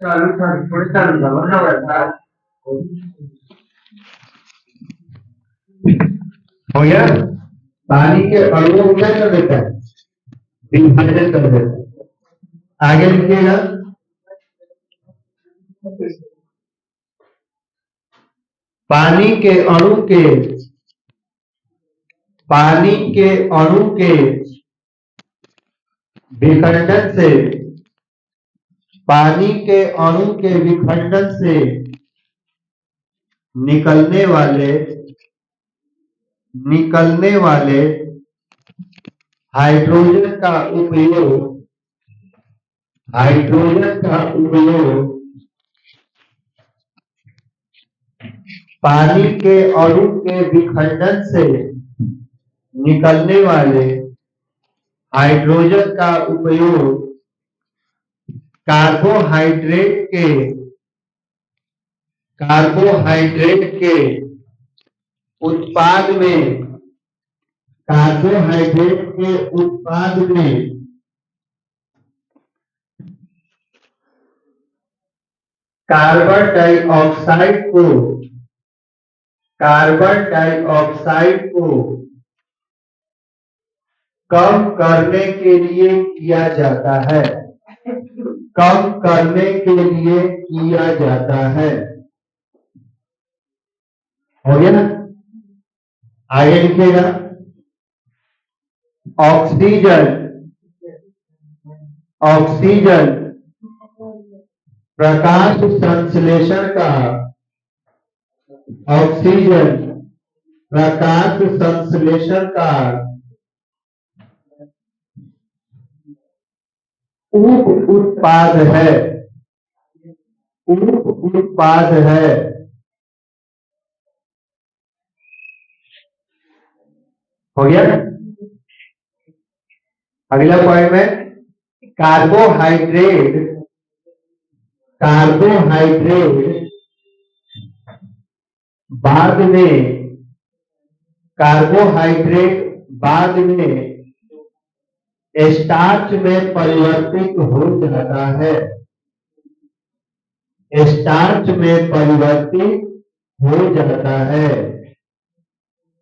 चालू था थोड़ी चालू था वरना वैसा हो गया। पानी के अणुओं को क्या कर देता है, विभाजन कर देता है। आगे लिखिएगा, पानी के अणु के पानी के अणु के विखंडन से पानी के अणु के विखंडन से निकलने वाले हाइड्रोजन का उपयोग पानी के अणु के विखंडन से निकलने वाले हाइड्रोजन का उपयोग कार्बोहाइड्रेट के उत्पाद में कार्बन डाइऑक्साइड को कम करने के लिए किया जाता है। हो गया ना। आगे लिखिएगा, ऑक्सीजन प्रकाश संश्लेषण का उप उत्पाद है। हो गया। अगला पॉइंट में कार्बोहाइड्रेट बाद में स्टार्च में परिवर्तित हो जाता है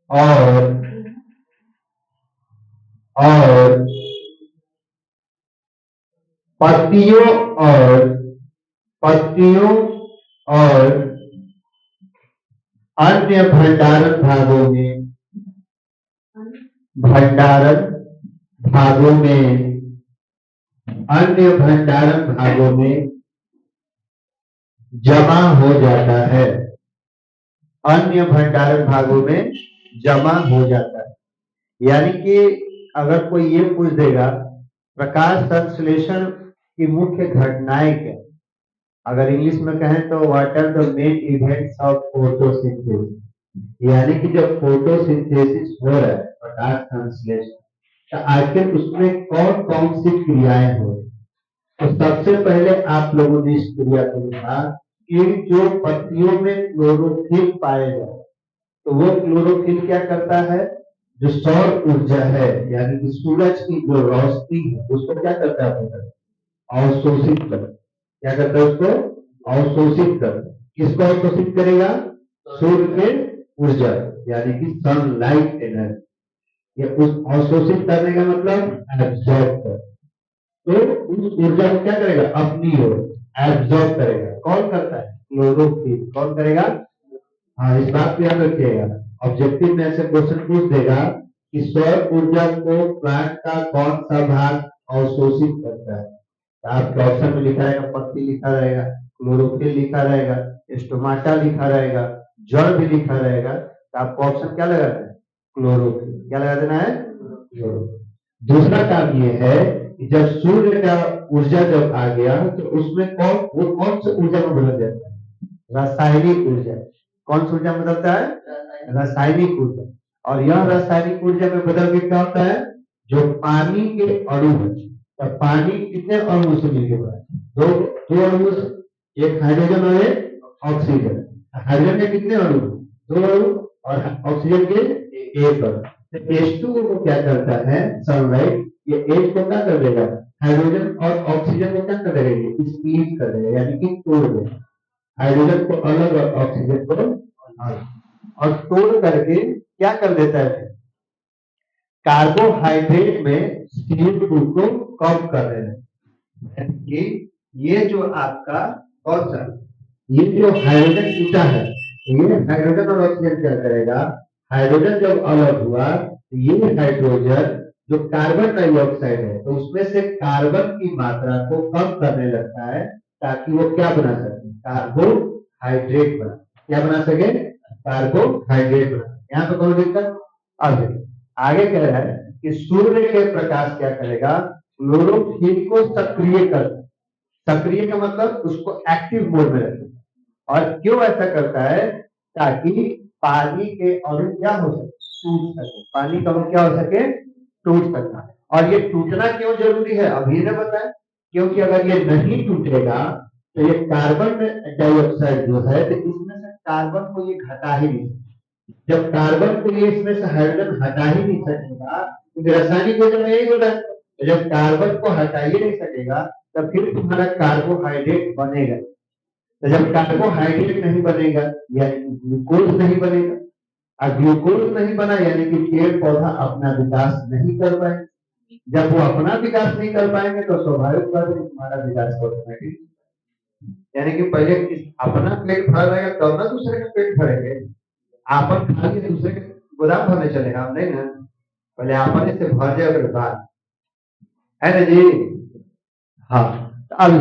और पत्तियों और अन्य भंडारण भागों में जमा हो जाता है। यानी कि अगर कोई ये पूछ देगा प्रकाश संश्लेषण की मुख्य घटनाएं क्या, अगर इंग्लिश में कहें तो what are the main events of photosynthesis, यानी कि जब फोटोसिंथेसिस हो रहा है प्रकाश संश्लेषण, तो आखिर उसमें कौन कौन सी क्रियाएं हो रही। तो सबसे पहले आप लोगों ने इस क्रिया को लिखा कि जो पत्तियों में क्लोरोफिल पाए जाए, तो वो क्लोरोफिल क्या करता है, जो सौर ऊर्जा है यानी कि सूरज की जो रोशनी है उसको क्या करता है, अवशोषित कर। क्या करता है उसको, अवशोषित कर। किसको अवशोषित करेगा, सूर्य के ऊर्जा यानी कि सनलाइट एनर्जी। ये उस अवशोषित करने का मतलब एब्जॉर्ब कर, तो उस ऊर्जा को क्या करेगा, अपनी ओर एब्जॉर्ब करेगा। कौन करता है, क्लोरोफिल। कौन करेगा, हाँ इस बात को याद रखिएगा, ऑब्जेक्टिव में ऐसे क्वेश्चन पूछ देगा कि सौर ऊर्जा को प्लांट का कौन सा भाग अवशोषित करता है। तो आपके ऑप्शन में लिखा रहेगा, पत्ती लिखा रहेगा, क्लोरोफिल लिखा रहेगा, स्टोमाटा लिखा रहेगा, जड़ भी लिखा रहेगा। तो आपको ऑप्शन क्या लगाना है, क्लोरोफिल। क्या लगा देना है, क्लोरोफिल। दूसरा काम ये है कि जब सूर्य का ऊर्जा जब आ गया तो उसमें कौन सी ऊर्जा में बदल जाता है, रासायनिक ऊर्जा। कौन सी ऊर्जा में बदलता है, रासायनिक ऊर्जा। और यह रासायनिक ऊर्जा में बदल के क्या होता है, जो पानी के अणु है, तो पानी कितने अणु से मिलके बना है, दो अणु, एक हाइड्रोजन और एक ऑक्सीजन। हाइड्रोजन के कितने अणु, दो अणु, और ऑक्सीजन के एक अणु। H2O को क्या करता है, सनलाइट ये H को क्या कर देगा, हाइड्रोजन और ऑक्सीजन ऑक्सीजन को क्या कर देगा, स्प्लिट कर देगा, यानी कि तोड़ देगा, हाइड्रोजन को अलग और ऑक्सीजन को अलग, और तोड़ करके क्या कर देता है, कार्बोहाइड्रेट में CO2 को कम कर देना, यानी कि ये जो आपका कौन सा, ये जो हाइड्रोजन टूटा है, ये हाइड्रोजन और ऑक्सीजन क्या करेगा, हाइड्रोजन जब अलग हुआ तो ये हाइड्रोजन जो कार्बन डाइऑक्साइड है तो उसमें से कार्बन की मात्रा को कम करने लगता है, ताकि वो क्या बना सके, कार्बोहाइड्रेट बना, क्या बना सके, कार्बोहाइड्रेट बना। यहाँ पे कोई दिक्कत, आगे आगे कह रहा है कि सूर्य के प्रकाश क्या करेगा, क्लोरोफिल को सक्रिय कर, सक्रिय का मतलब उसको एक्टिव मोड में रखेगा, और क्यों ऐसा करता है, ताकि पानी के अणु क्या हो सके, टूट सके, पानी का अणु क्या हो सके, टूट सकता है। और ये टूटना क्यों जरूरी है, अभी ने बताया, क्योंकि अगर ये नहीं टूटेगा तो ये कार्बन डाइऑक्साइड जो है तो इसमें से कार्बन को ये घटा ही नहीं, जब कार्बन को ये इसमें से हाइड्रोजन हटा ही नहीं सकेगा, क्योंकि रासायनिक वजह में यही हो रहा है, तो जब कार्बन को हटा ही नहीं सकेगा तब फिर तुम्हारा कार्बोहाइड्रेट बनेगा, तो जब कार्बोहाइड्रेट नहीं बनेगा यानी ग्लूकोज नहीं बनेगा, और ग्लूकोज नहीं बना यानी कि पेड़ पौधा अपना विकास नहीं कर पाएंगे, जब वो अपना विकास नहीं कर पाएंगे तो स्वाभाविक बात है तुम्हारा विकास ऑटोमेटिक, यानी कि पहले अपना पेट भर रहेगा तब ना दूसरे का पेट भरेंगे, आपन खा के दूसरे के गोदाम भरने चले हम नहीं ना, पहले आपने से भर जाए अगर बात है ना जी। हाँ, तो अब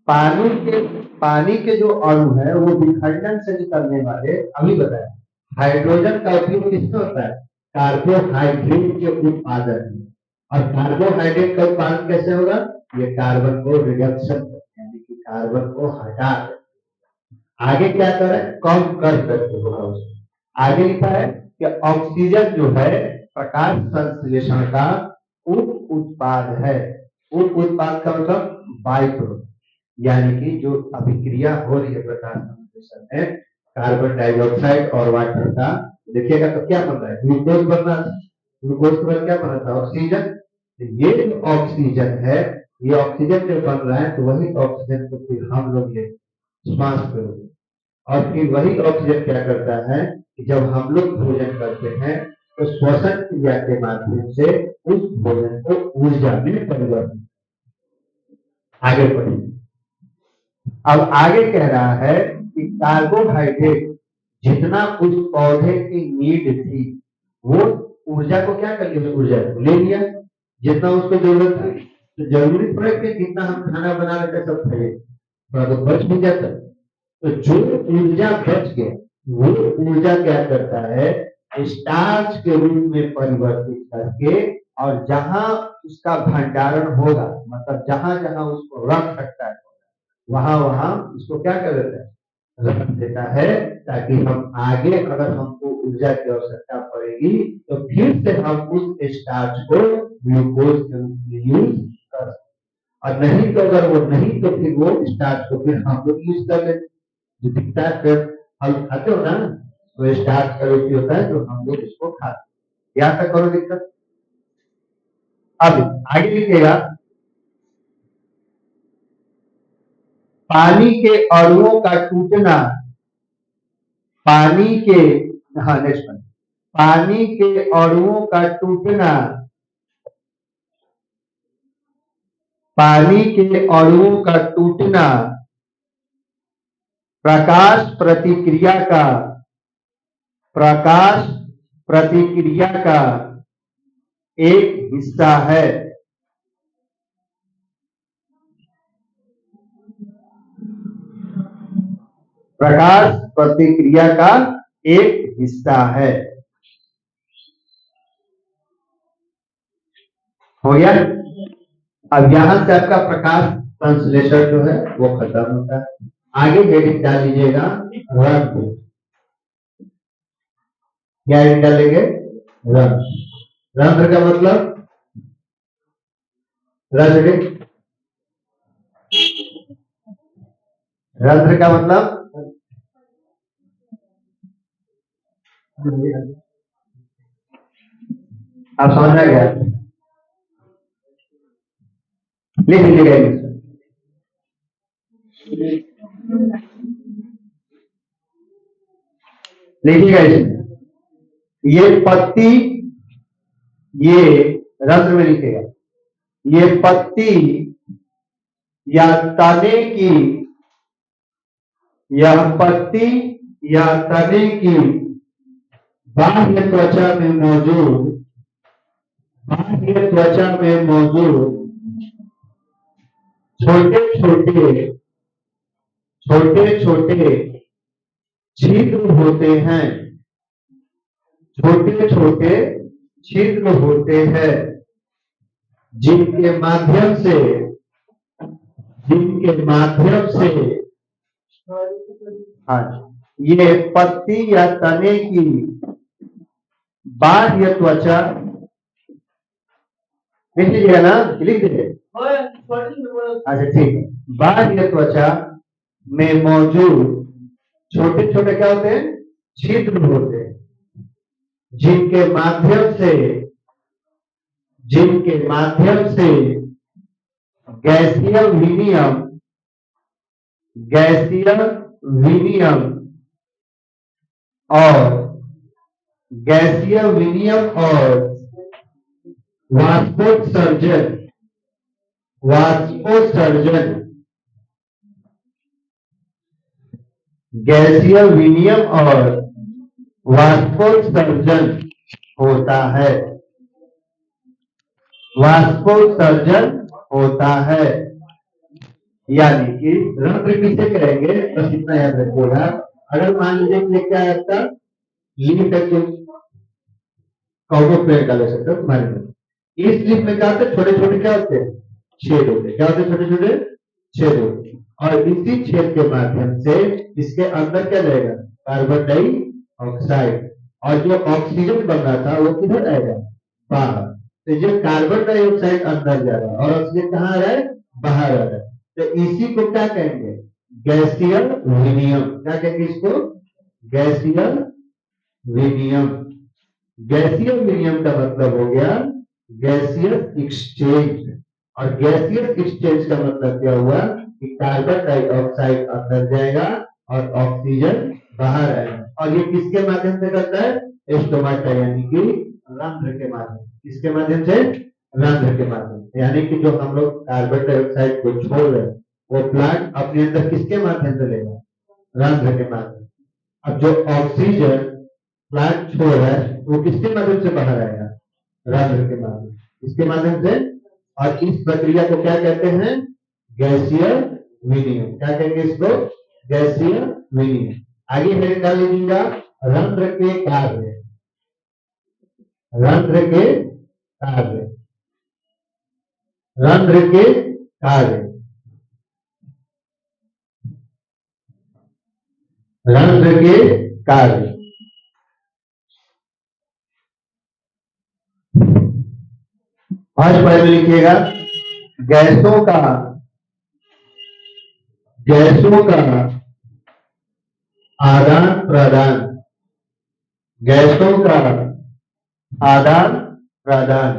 पानी के जो अणु है वो विखंडन से निकलने वाले, अभी बताया हाइड्रोजन का उपयोग किसमें होता है, कार्बोहाइड्रेट के उत्पादन में, और कार्बोहाइड्रेट का उत्पादन कैसे होगा, ये कार्बन को रिडक्शन यानी कि कार्बन को हटा कर, आगे क्या करे, कम कर करके होगा उसको। आगे लिखा है कि ऑक्सीजन जो है प्रकाश संश्लेषण का उप उत्पाद है, उप उत्पाद का मतलब बाई प्रोडक्ट, यानी कि जो अभिक्रिया हो रही है प्रकाश संश्लेषण में कार्बन डाइऑक्साइड और वाटर का, देखिएगा तो क्या बन रहा है, ग्लूकोज बन रहा है, ग्लूकोज के बाद क्या बना था, ऑक्सीजन, ये जो ऑक्सीजन है, ये ऑक्सीजन जो बन रहा है तो वही ऑक्सीजन को फिर हम लोग ले श्वास करोगे, और फिर वही ऑक्सीजन क्या करता है कि जब हम लोग भोजन करते हैं तो श्वसन क्रिया के माध्यम से उस भोजन को ऊर्जा में परिवर्तित, आगे बढ़िए। अब आगे कह रहा है कि कार्बोहाइड्रेट जितना उस पौधे की नीड थी वो ऊर्जा को क्या कर लिया, ऊर्जा को ले लिया, जितना उसको जरूरत है, तो जरूरी थोड़ा कि जितना हम खाना बना लेते सब खाइए, थोड़ा तो बच भी जाता है, तो जो ऊर्जा बच गया वो ऊर्जा क्या करता है, स्टार्च के रूप में परिवर्तित करके, और जहां उसका भंडारण होगा, मतलब जहां जहां उसको रख सकता है वहां वहां उसको क्या कर देता है, रख देता है, ताकि हम आगे अगर हमको ऊर्जा की आवश्यकता पड़ेगी तो फिर से हम उस स्टार्च को ग्लूकोज के रूप में यूज कर, और नहीं तो अगर वो नहीं तो फिर वो स्टार्च को फिर हम लोग यूज कर लेते, जो दिखता है फिर फल खाते हो ना, तो स्टार्च का रूप होता है तो हम लोग इसको खाते, यहाँ तक करो दिक्कत। अब आगे लिखेगा, पानी के अणुओं का टूटना, पानी के, हाँ नेक्स्ट, पानी के अणुओं का टूटना, पानी के अणुओं का टूटना प्रकाश प्रतिक्रिया का, प्रकाश प्रतिक्रिया का एक हिस्सा है, प्रकाश प्रतिक्रिया का एक हिस्सा है, हो गया। अब यहां से आपका प्रकाश संश्लेषण जो है वो खत्म होता है, आगे हेडिंग डाल लीजिएगा रंध्र, क्या हेडिंग डालेंगे, रंध्र, रंध्र का मतलब रंध्र, रंध्र का मतलब आप समझ आ गया, लिख लीजिएगा, लिखिएगा इसमें, ये पत्ती, ये रंध्र में लिखेगा, ये पत्ती या तने की, यह पत्ती या तने की बाह्य त्वचा में मौजूद, बाह्य त्वचा में मौजूद छोटे छोटे छोटे छोटे छिद्र होते हैं, छोटे छोटे छिद्र होते हैं, जिनके माध्यम से हाँ, ये पत्ती या तने की बाह्य त्वचा, लिख लीजिएगा ना, लिख दीजिए। अच्छा ठीक है, बाह्य त्वचा में मौजूद छोटे छोटे क्या होते हैं, छिद्र होते हैं, जिनके माध्यम से गैसीय विनियम और वाष्पोत्सर्जन गैसीय विनिमय और वाष्पोत्सर्जन होता है, यानी कि रंध्र किसे कहेंगे, बस इतना याद रखिएगा। अगर मान लीजिए कि क्या है आपका लिप है, तो कौनो पेड़ का ले सकते हो तुम्हारे में, इस लिप में क्या होते हैं, छोटे छोटे क्या होते हैं, छेद होते हैं, क्या होते हैं, छोटे छोटे छेद होते हैं, और इसी छेद के माध्यम से इसके अंदर क्या जाएगा, कार्बन डाइऑक्साइड, और जो ऑक्सीजन बन रहा था वो किधर आएगा, बाहर। तो जो कार्बन डाइऑक्साइड अंदर जा रहा है और ऑक्सीजन कहाँ आ रहा है, बाहर आ रहा है, तो इसी को क्या कहेंगे, गैसीय विनिमय। क्या कहेंगे इसको, गैसीय विनिमय। गैसीय विनिमय का मतलब हो गया गैसियस एक्सचेंज, और गैसियस एक्सचेंज का मतलब क्या हुआ कि कार्बन डाइऑक्साइड अंदर जाएगा और ऑक्सीजन बाहर आएगा, और ये किसके माध्यम से करता है, स्टोमाटा यानी कि रंध्र के माध्यम। किसके माध्यम से, रंध्र के माध्यम से, यानी कि जो हम लोग कार्बन डाइऑक्साइड को छोड़ रहे हैं वो प्लांट अपने अंदर किसके माध्यम से लेगा, रंध्र के माध्यम। अब जो ऑक्सीजन प्लांट छोड़ रहा है वो किसके माध्यम से बाहर आएगा, रंध्र के माध्यम, इसके माध्यम से, और इस प्रक्रिया को क्या कहते हैं, गैसीय विनिमय। क्या कहेंगे इसको, गैसीय विनिमय। आगे हेडिंग डाल लीजिएगा, रंध्र के कार्य, रंध्र के कार्य, रंध्र के कार्य, रंध्र के कार्य। आज पहले लिखिएगा, गैसों का आदान प्रदान, गैसों का आदान प्रदान,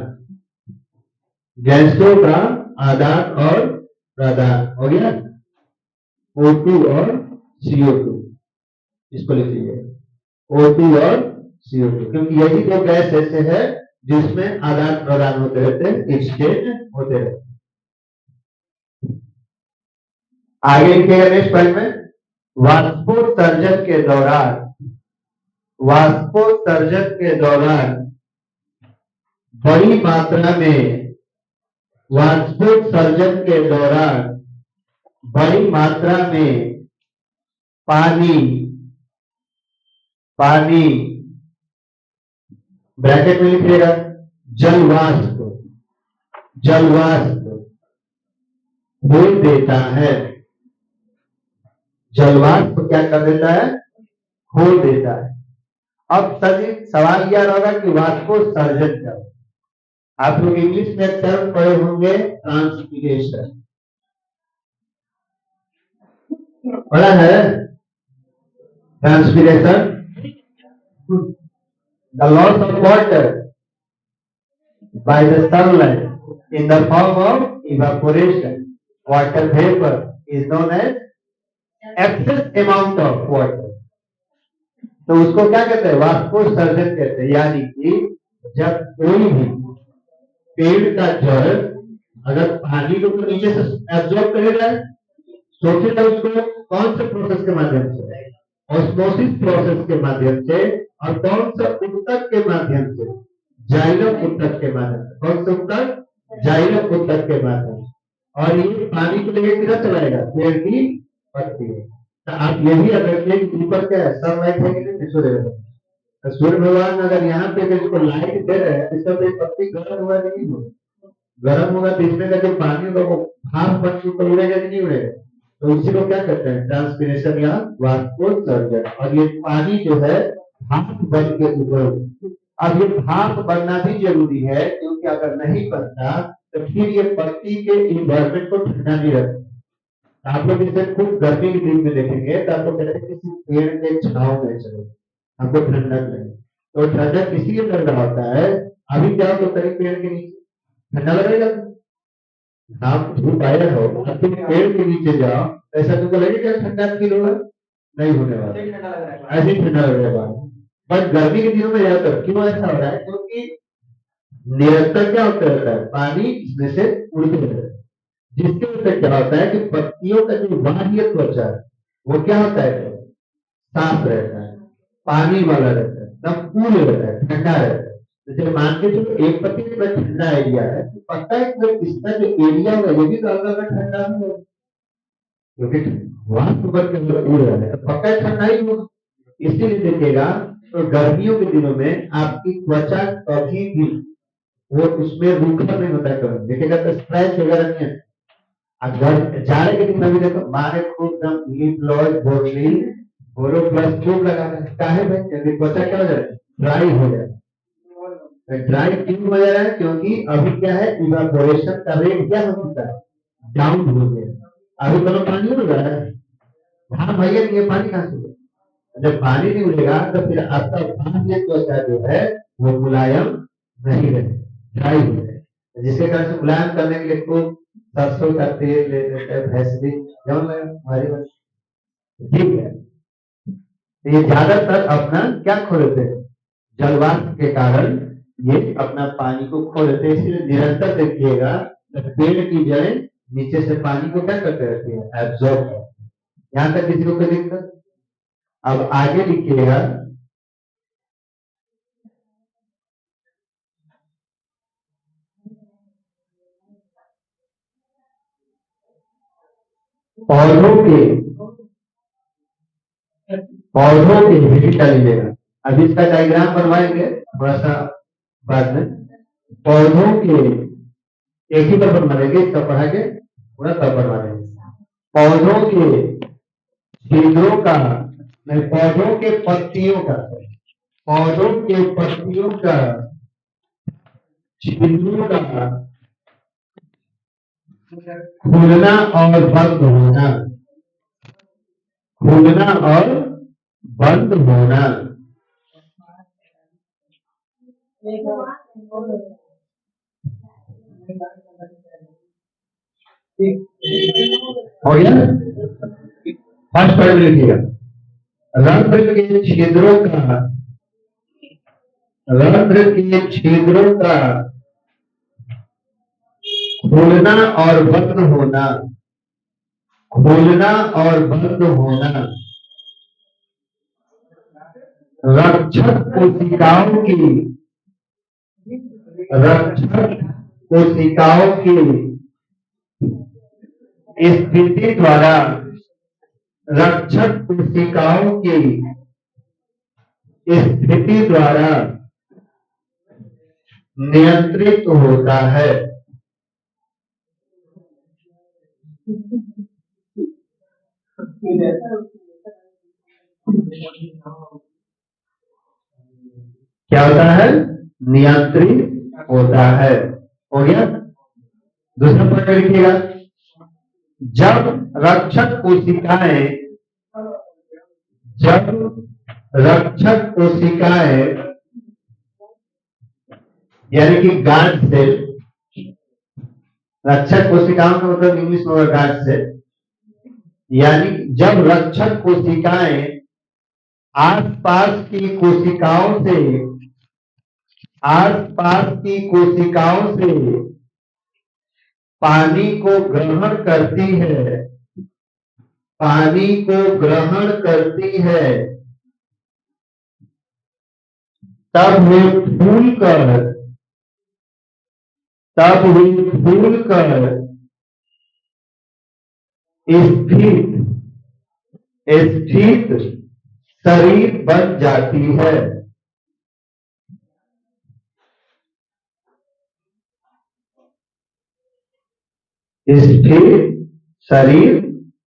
गैसों का आदान और प्रदान हो गया, O2 और CO2, इसको लिख लीजिए, O2 और CO2, क्योंकि यही दो गैस ऐसे है जिसमें आदान प्रदान होते रहते हैं, एक्सचेंज होते रहते हैं। आगे लिखिएगा नेक्स्ट पॉइंट में, वाष्पोत्सर्जन के दौरान बड़ी मात्रा में, वाष्पोत्सर्जन के दौरान बड़ी मात्रा में पानी ब्रैकेट में लिखिएगा, जलवाष्प खोल देता है, जलवाष्प क्या कर देता है, खोल देता है। अब सभी सवाल यह होगा कि वाष्पोत्सर्जन क्या, आप लोग इंग्लिश में टर्म पढ़े होंगे, ट्रांसपीरेशन पढ़ा है, transpiration, the loss of water by the sunlight in the form of evaporation, water vapor is known as excess amount of water, तो उसको क्या कहते हैं, वाष्पोत्सर्जन कहते हैं। यानी कि जब कोई भी पेड़ का जड़ अगर पानी को तो नीचे से एब्जॉर्ब करेगा, सोचेगा उसको कौन से प्रोसेस के माध्यम से, ऑस्मोसिस प्रोसेस के माध्यम से, और कौन सा ऊतक के माध्यम से, जाइलम ऊतक के माध्यम से। कौन सा ऊतक? जाइलम ऊतक के माध्यम से। और ये पानी को लेकर किधर चलाएगा? पेड़ की पत्ती में। तो आप ये भी अगर रखिए कि ऊपर क्या है, सनलाइट है कि नहीं, सूर्य है। तो सूर्य भगवान अगर यहाँ पे इसको लाइट दे रहे हैं तो इसका तो पत्ती गर्म हुआ नहीं होगा, गर्म होगा तो इसमें का जो पानी होगा वो भाप बन के ऊपर उड़ेगा कि नहीं उड़ेगा। तो इसी को क्या कहते हैं, ट्रांसपिरेशन या वाष्पोत्सर्जन। और ये पानी जो है भाप बन के ऊपर, अब ये भाप बनना भी जरूरी है, क्योंकि अगर नहीं बनता तो फिर ये पत्ती के इन्वायरमेंट को ठंडा नहीं रखता। आप लोग इसे खूब गर्मी के दिन में देखेंगे तो आपको कहते हैं किसी पेड़ के छांव में चलो, हमको ठंडक लगे। तो ठंडक इसीलिए लग रहा होता है, अभी जाओ तो करीब पेड़ के नीचे ठंडा लगेगा, आप धूप आया हो और तुम पेड़ के नीचे जाओ, ऐसा तुमको लगेगा ठंडा फील होगा? नहीं होने वाला, ऐसे ही ठंडा लगेगा। बट गर्मी के दिनों में ज्यादा क्यों ऐसा हो रहा है? क्योंकि निरंतर क्या होता रहता है, पानी इसमें से उड़ते रहता है, जिसके वजह से क्या होता है कि पत्तियों का जो बाह्य त्वचा है वो क्या होता है, साफ रहता है, पानी वाला रहता है, एकदम कूल रहता है, ठंडा रहता है। तो जब मान के चलो एक पत्ती में ठंडा एरिया है, तो पता है कि इसका जो एरिया होगा ये भी तो अलग अलग ठंडा ही होगा, क्योंकि वहां ऊपर के अंदर उड़ रहा है तो पक्का ठंडा ही होगा। इसीलिए देखिएगा तो गर्मियों के दिनों में आपकी त्वचा कभी भी वो उसमें रूखा नहीं होता है, कभी देखिएगा तो स्क्रैच वगैरह नहीं है। अगर जाड़े के दिन में भी देखो मारे खूब दम लिप ग्लॉस बोरलीन बोरो प्लस खूब लगा है, काहे भाई? क्योंकि त्वचा क्या हो जाए, ड्राई हो जाए। ड्राई क्यों हो जा रहा है? क्योंकि अभी क्या है, इवापोरेशन का रेट क्या हो चुका है, डाउन हो गया। अभी तो पानी उड़ रहा है, हाँ भैया ये पानी कहाँ से उड़ेगा? जब पानी नहीं उड़ेगा तो फिर आपका बाह्य त्वचा जो है वो मुलायम नहीं रहे, ड्राई हो जाए। जिसके कारण से मुलायम करने के लिए खूब सरसों का तेल ले लेते हैं, भैंसलीन जौन लगा हमारी बात, ठीक है। तो ये ज्यादातर अपना क्या खो देते हैं, जलवाष्प के कारण ये अपना पानी को खो देते हैं। इसलिए निरंतर देखिएगा पेड़ की जड़ें नीचे से पानी को क्या करते रहती है, एब्जॉर्ब करते हैं। यहाँ तक किसी को कोई दिक्कत? अब आगे लिखिएगा, पौधों के विविधता लीजिएगा। अभी इसका डायग्राम बनवाएंगे थोड़ा सा बाद में। पौधों के एक ही पर बनवा देंगे, इसका पढ़ा के पूरा तब बनवा देंगे। पौधों के छिद्रों का नहीं, पौधों के पत्तियों का, पौधों के पत्तियों का छिद्रों का खुलना और बंद होना, खुलना और बंद होना। हो गया? फर्स्ट पॉइंट लिखिएगा, रंध्र के छिद्रों का, रंध्र के छिद्रों का खुलना और बंद होना, खुलना और बंद होना रक्षक कोशिकाओं की, रक्षक कोशिकाओं की स्थिति द्वारा, रक्षक कोशिकाओं की स्थिति द्वारा नियंत्रित होता है। क्या होता है? नियंत्रित होता है। हो गया? दूसरा पॉइंट लिखिएगा, जब रक्षक कोशिकाएं, जब रक्षक कोशिकाएं यानी कि गार्ड सेल, रक्षक कोशिकाओं का मतलब इंग्लिश में होगा गार्ड सेल, यानी जब रक्षक कोशिकाएं आसपास की कोशिकाओं से पानी को ग्रहण करती है, पानी को ग्रहण करती है, तब वे फूल कर स्थित शरीर बन जाती है। स्थिर शरीर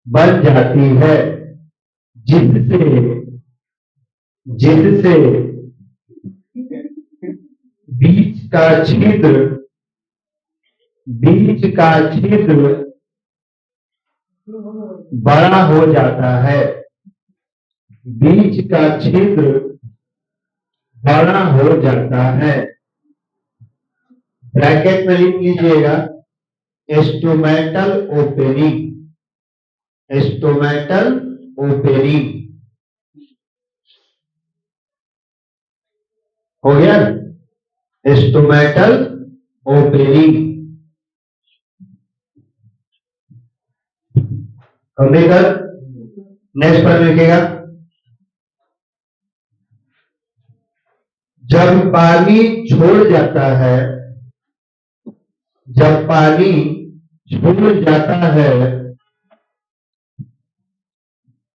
बन जाती है, जिससे बीच का छिद्र बड़ा हो जाता है, बीच का छिद्र बड़ा हो जाता है। ब्रैकेट में लिख लीजिएगा स्टोमेटल ओपनिंग, स्टोमेटल ओपनिंग हो गया, स्टोमेटल ओपनिंग। नेक्स्ट पर लिखिएगा, जब पानी छोड़ जाता है, जब पानी छोड़ जाता है,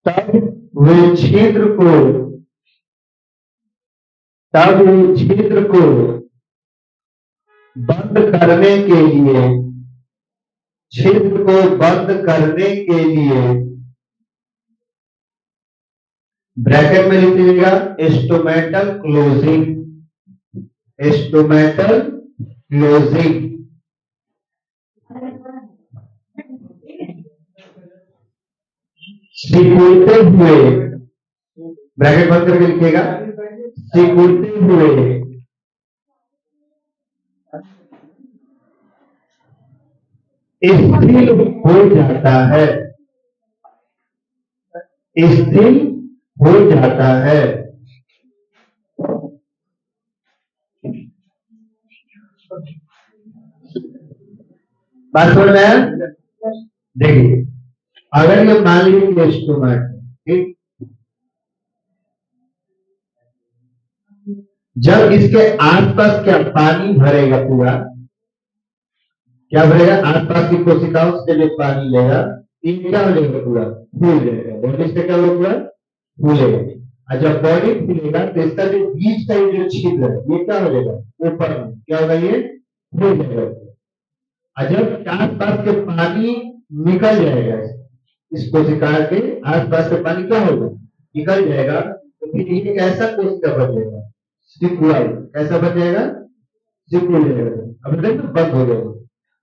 तब वो छिद्र को बंद करने के लिए, छिद्र को बंद करने के लिए ब्रैकेट में लिख लीजिएगा स्टोमेटल क्लोजिंग, स्टोमेटल क्लोजिंग। सिकुड़ते हुए, ब्रैकेट बंद करके लिखिएगा, सिकुड़ते हुए स्थिर हो जाता है, स्थिर हो जाता है। बात समझ में आया? देखिए, अगर ये मान लीजिए स्टोमेट, ठीक, जब इसके आसपास क्या पानी भरेगा, पूरा क्या भरेगा, आसपास की कोशिकाओं से जो पानी लेगा, ये क्या हो जाएगा, पूरा फूल जाएगा, बॉडी से क्या होगा, पूरा फूलेगा। और जब बॉडी फूलेगा तो इसका जो बीच का जो छिद्र है, ये क्या हो जाएगा, ऊपर में क्या होगा, ये फूल जाएगा। और जब आसपास के पानी निकल जाएगा, इस कोशिका के आसपास से पानी क्या होगा, निकल जाएगा, तो फिर ये कैसा कोशिका बन जाएगा, सिकुड़ाई, कैसा बन जाएगा, सिकुड़ जाएगा। अब देखो बंद हो जाएगा,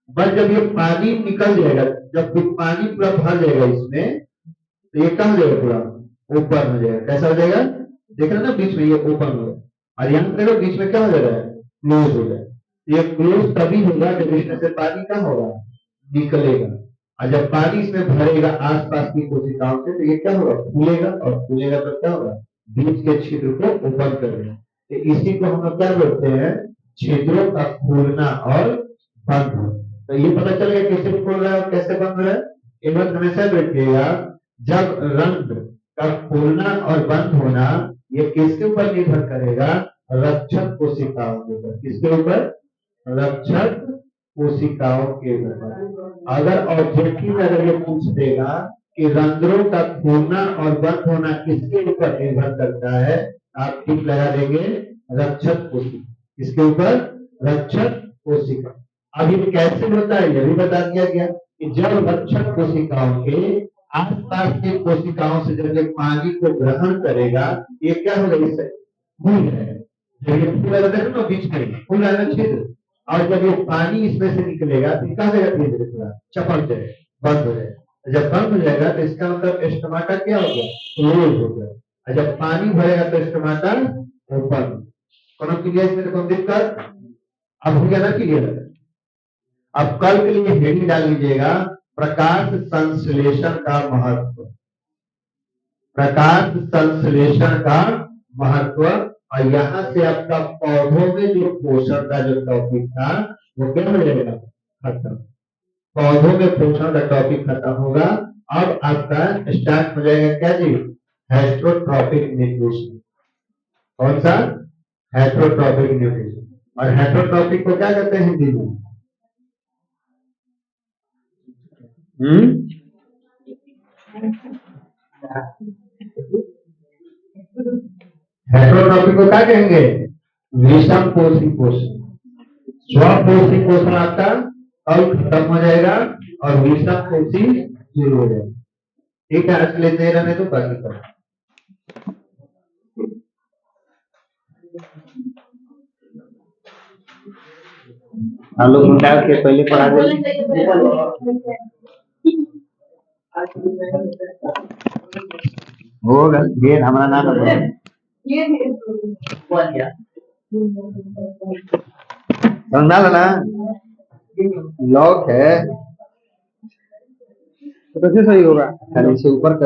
बस जब ये पानी निकल जाएगा, जब फिर पानी पूरा भर जाएगा इसमें, तो ये कहाँ जाएगा, पूरा ओपन हो जाएगा। कैसा हो जाएगा, देख रहे ना, बीच में ये ओपन हो जाएगा, और यहाँ पे देखो बीच में क्या हो जाएगा, क्लोज हो जाएगा। ये क्लोज तभी होगा जब इसमें से पानी क्या होगा, निकलेगा। और जब पानी इसमें भरेगा आसपास की कोशिकाओं से, तो ये क्या होगा, फूलेगा, और फूलेगा तो क्या होगा, बीच के छिद्र को ओपन करेगा। तो इसी को हम लोग क्या बोलते हैं, छिद्रों का खोलना और बंद होना। तो ये पता चल गया कैसे खोल रहा है और कैसे बंद हो रहा है। केवल हमेशा रखिएगा, जब रंध्र का खोलना और बंद होना ये किसके ऊपर निर्भर करेगा, रक्षक कोशिकाओं के ऊपर। किसके ऊपर, रक्षक कोशिकाओं के ऊपर। अगर ऑब्जेक्टिव अगर ये पूछ देगा कि रंध्रों का खोलना और बंद होना किसके ऊपर निर्भर करता है, आप ठीक लगा देंगे, रक्षक कोशिका। किसके ऊपर, रक्षक कोशिका। अब ये कैसे होता है, ये भी बता दिया गया कि जब रक्षक कोशिकाओं के आसपास की कोशिकाओं से जब ये पानी को ग्रहण करेगा, ये क्या होगा, इससे फूल जाएगा। जब ये फूल देखो ना, बीच में फूल आएगा छिद्र, और जब ये पानी इसमें से निकलेगा तो कहा जाएगा, धीरे धीरे पूरा चपक जाएगा, बंद हो जाएगा। जब बंद हो जाएगा तो इसका मतलब स्टोमाटा क्या हो गया, क्लोज हो गया। और जब पानी भरेगा तो स्टोमाटा ओपन। कौन क्लियर, इसमें कौन दिक्कत, अब हो गया ना क्लियर। अब कल के लिए हेडिंग डाल लीजिएगा, प्रकाश संश्लेषण का महत्व। प्रकाश संश्लेषण का महत्व। और यहाँ से आपका पौधों में जो पोषण का जो टॉपिक था वो क्या हो जाएगा, खत्म। पौधों में पोषण का टॉपिक खत्म होगा। अब आपका स्टार्ट हो जाएगा क्या जी, हेट्रोट्रॉपिक न्यूट्रिशन। कौन सा, हेट्रोट्रॉपिक न्यूट्रिशन। और हेट्रोट्रॉपिक को क्या कहते हैं हिंदी में, हेट्रोट्रॉपिक को क्या कहेंगे, विषम पोषी पोषण। स्वपोषी पोषण आपका अब खत्म हो जाएगा और विषम पोषी शुरू हो जाएगा। ठीक है, आज के लिए दे रहे तो बाकी करो। हम लोग मुंडा के पहले पढ़ा होगा ये हमारा नाम है समझा ना, लॉक है तो कैसे सही होगा, खाली से ऊपर कर